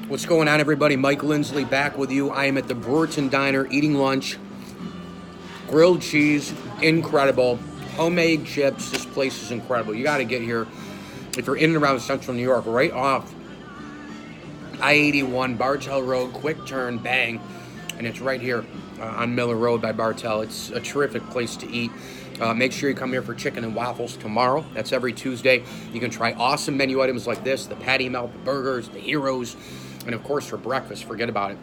What's going on, everybody? Mike Lindsley back with you. I am at the Brewerton Diner eating lunch. Grilled cheese, incredible. Homemade chips. This place is incredible. You got to get here if you're in and around central New York, right off I-81, Bartell Road, quick turn, bang. And it's right here on Miller Road by Bartell. It's a terrific place to eat. Make sure you come here for chicken and waffles tomorrow. That's every Tuesday. You can try awesome menu items like this, the patty melt, the burgers, the heroes. And of course, for breakfast, forget about it.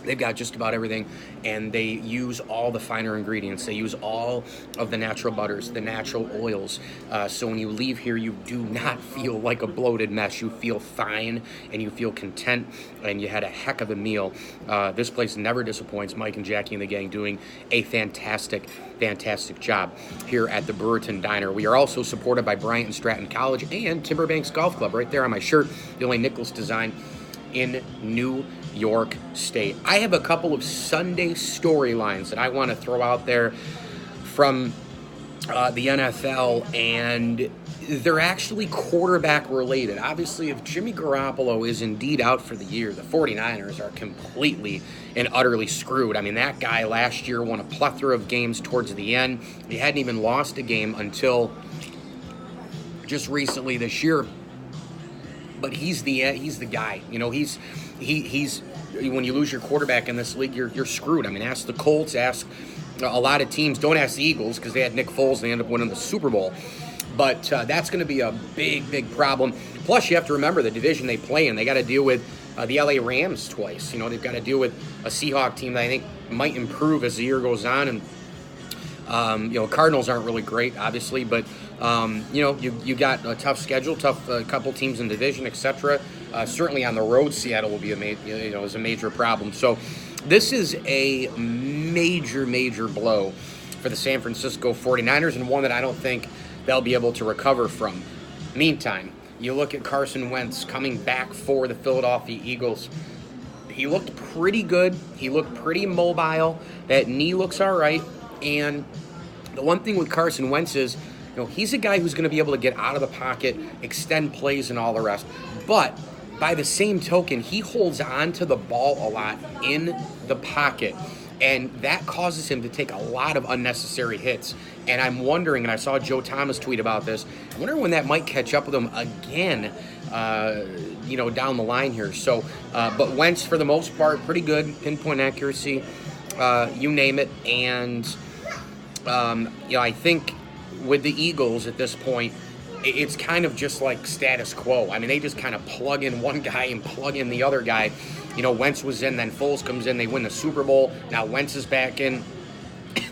They've got just about everything, and they use all the finer ingredients. They use all of the natural butters, the natural oils. So when you leave here, you do not feel like a bloated mess. You feel fine, and you feel content, and you had a heck of a meal. This place never disappoints. Mike and Jackie and the gang doing a fantastic, fantastic job here at the Brewerton Diner. We are also supported by Bryant and Stratton College and Timberbanks Golf Club right there on my shirt, the only Nichols design in New York State. I have a couple of Sunday storylines that I want to throw out there from the NFL, and they're actually quarterback related. Obviously, if Jimmy Garoppolo is indeed out for the year, the 49ers are completely and utterly screwed. I mean, that guy last year won a plethora of games towards the end. He hadn't even lost a game until just recently this year. But he's the guy. You know, he's when you lose your quarterback in this league, you're screwed. I mean, ask the Colts, ask a lot of teams. Don't ask the Eagles because they had Nick Foles and they ended up winning the Super Bowl. But that's going to be a big, big problem. Plus, you have to remember the division they play in. They got to deal with the LA Rams twice. You know, they've got to deal with a Seahawks team that I think might improve as the year goes on. And Cardinals aren't really great, obviously, but you got a tough schedule, tough couple teams in the division, etc. Certainly on the road, Seattle will be is a major problem. So this is a major, major blow for the San Francisco 49ers, and one that I don't think they'll be able to recover from. Meantime, you look at Carson Wentz coming back for the Philadelphia Eagles. He looked pretty good. He looked pretty mobile. That knee looks all right. And the one thing with Carson Wentz is, he's a guy who's going to be able to get out of the pocket, extend plays, and all the rest. But by the same token, he holds on to the ball a lot in the pocket, and that causes him to take a lot of unnecessary hits. And I'm wondering, and I saw Joe Thomas tweet about this, I wonder when that might catch up with him again, down the line here. So, but Wentz, for the most part, pretty good, pinpoint accuracy, you name it. And I think with the Eagles at this point, it's kind of just like status quo. I mean, they just kind of plug in one guy and plug in the other guy. Wentz was in, then Foles comes in, they win the Super Bowl. Now Wentz is back in,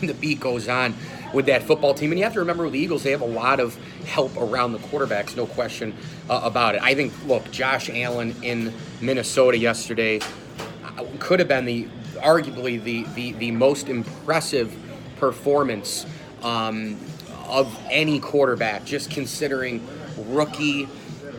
and the beat goes on with that football team. And you have to remember with the Eagles, they have a lot of help around the quarterbacks, no question about it. I think, look, Josh Allen in Minnesota yesterday could have been arguably the most impressive performance of any quarterback, just considering rookie,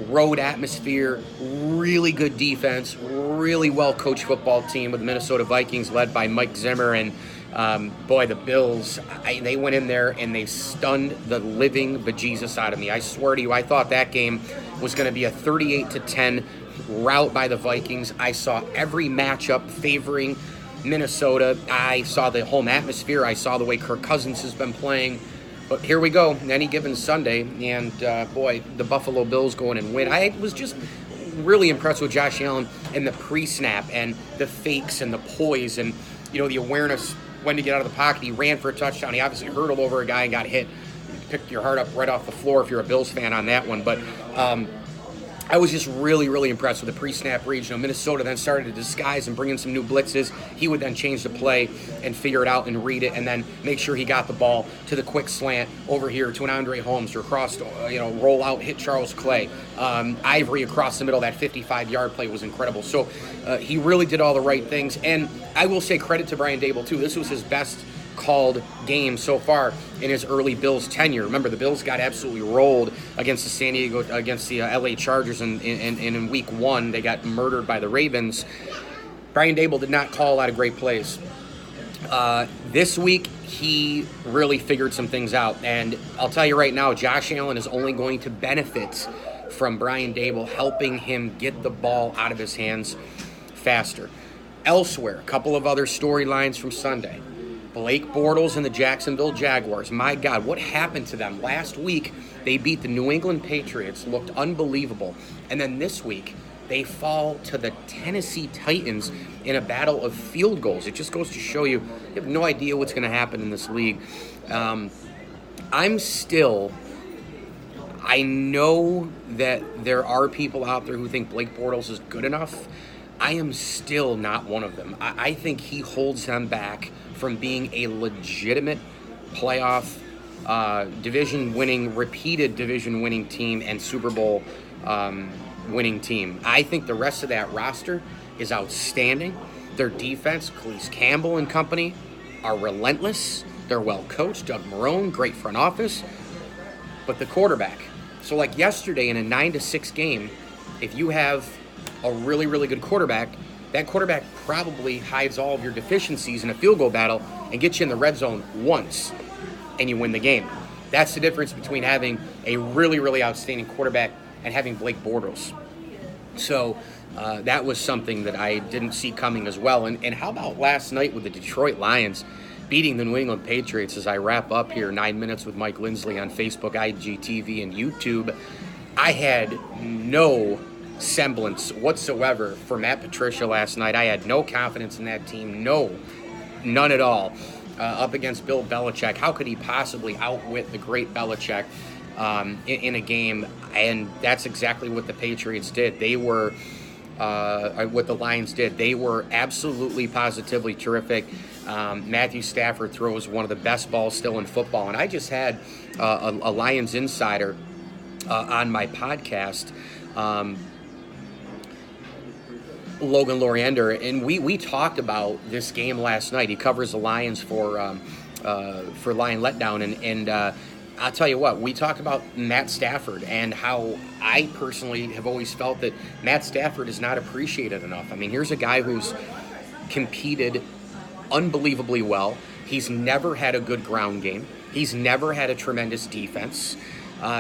road atmosphere, really good defense, really well-coached football team with the Minnesota Vikings led by Mike Zimmer. And the Bills, they went in there and they stunned the living bejesus out of me. I swear to you, I thought that game was going to be a 38-10 rout by the Vikings. I saw every matchup favoring Minnesota. I saw the home atmosphere. I saw the way Kirk Cousins has been playing. But here we go, any given Sunday, and the Buffalo Bills go in and win. I was just really impressed with Josh Allen and the pre-snap and the fakes and the poise and, the awareness when to get out of the pocket. He ran for a touchdown. He obviously hurdled over a guy and got hit. Picked your heart up right off the floor if you're a Bills fan on that one. But I was just really, really impressed with the pre-snap read. Minnesota then started to disguise and bring in some new blitzes. He would then change the play and figure it out and read it and then make sure he got the ball to the quick slant over here to an Andre Holmes or across, roll out, hit Charles Clay. Ivory across the middle, that 55-yard play was incredible. So he really did all the right things. And I will say credit to Brian Daboll, too. This was his best called game so far in his early Bills tenure. Remember, the Bills got absolutely rolled against the LA Chargers in week 1. They got murdered by the Ravens. Brian Daboll did not call a lot of great plays. This week, he really figured some things out. And I'll tell you right now, Josh Allen is only going to benefit from Brian Daboll helping him get the ball out of his hands faster. Elsewhere, a couple of other storylines from Sunday. Blake Bortles and the Jacksonville Jaguars. My God, what happened to them? Last week, they beat the New England Patriots, looked unbelievable. And then this week, they fall to the Tennessee Titans in a battle of field goals. It just goes to show you have no idea what's going to happen in this league. I know that there are people out there who think Blake Bortles is good enough. I am still not one of them. I think he holds them back from being a legitimate playoff, repeated division-winning team and Super Bowl winning team. I think the rest of that roster is outstanding. Their defense, Khalees Campbell and company, are relentless. They're well coached. Doug Marrone, great front office. But the quarterback. So like yesterday in a 9-6 game, if you have a really, really good quarterback, that quarterback probably hides all of your deficiencies in a field goal battle and gets you in the red zone once, and you win the game. That's the difference between having a really, really outstanding quarterback and having Blake Bortles. So that was something that I didn't see coming as well. And how about last night with the Detroit Lions beating the New England Patriots? As I wrap up here, 9 minutes with Mike Lindsley on Facebook, IGTV, and YouTube, I had no semblance whatsoever for Matt Patricia last night. I had no confidence in that team. None at all. Up against Bill Belichick. How could he possibly outwit the great Belichick in a game? And that's exactly what the Patriots did. They were, what the Lions did. They were absolutely, positively terrific. Matthew Stafford throws one of the best balls still in football. And I just had a Lions insider on my podcast, Logan Loriender, and we talked about this game last night. He covers the Lions for Lion Letdown, and I'll tell you what, we talked about Matt Stafford and how I personally have always felt that Matt Stafford is not appreciated enough. I mean, here's a guy who's competed unbelievably well. He's never had a good ground game. He's never had a tremendous defense.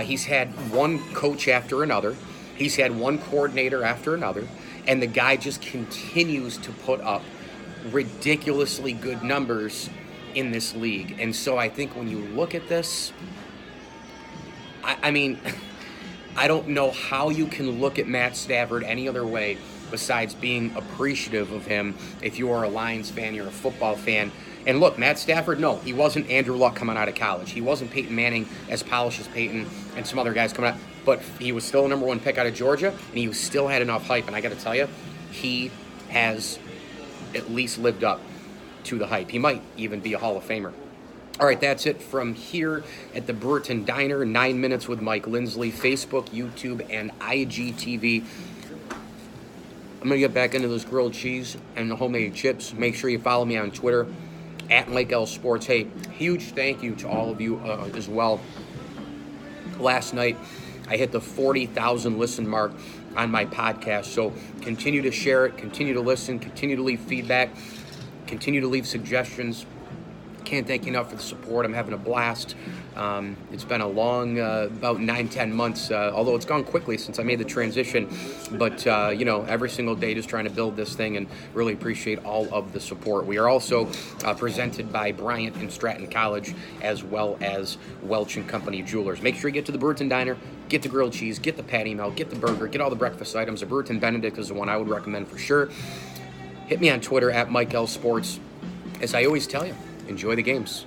He's had one coach after another. He's had one coordinator after another. And the guy just continues to put up ridiculously good numbers in this league. And so I think when you look at this, I mean, I don't know how you can look at Matt Stafford any other way besides being appreciative of him if you are a Lions fan, you're a football fan. And look, Matt Stafford, no, he wasn't Andrew Luck coming out of college. He wasn't Peyton Manning as polished as Peyton and some other guys coming out. But he was still a number one pick out of Georgia, and he still had enough hype. And I got to tell you, he has at least lived up to the hype. He might even be a Hall of Famer. All right, that's it from here at the Brewerton Diner. 9 minutes with Mike Lindsley, Facebook, YouTube, and IGTV. I'm going to get back into those grilled cheese and the homemade chips. Make sure you follow me on Twitter, at Mike L Sports. Hey, huge thank you to all of you as well. Last night, I hit the 40,000 listen mark on my podcast. So continue to share it, continue to listen, continue to leave feedback, continue to leave suggestions. Can't thank you enough for the support. I'm having a blast. It's been a long, about 9-10 months, although it's gone quickly since I made the transition. But, every single day just trying to build this thing and really appreciate all of the support. We are also presented by Bryant and Stratton College as well as Welch and Company Jewelers. Make sure you get to the Brewerton Diner, get the grilled cheese, get the patty melt, get the burger, get all the breakfast items. The Brewerton Benedict is the one I would recommend for sure. Hit me on Twitter at Mike L Sports. As I always tell you, enjoy the games.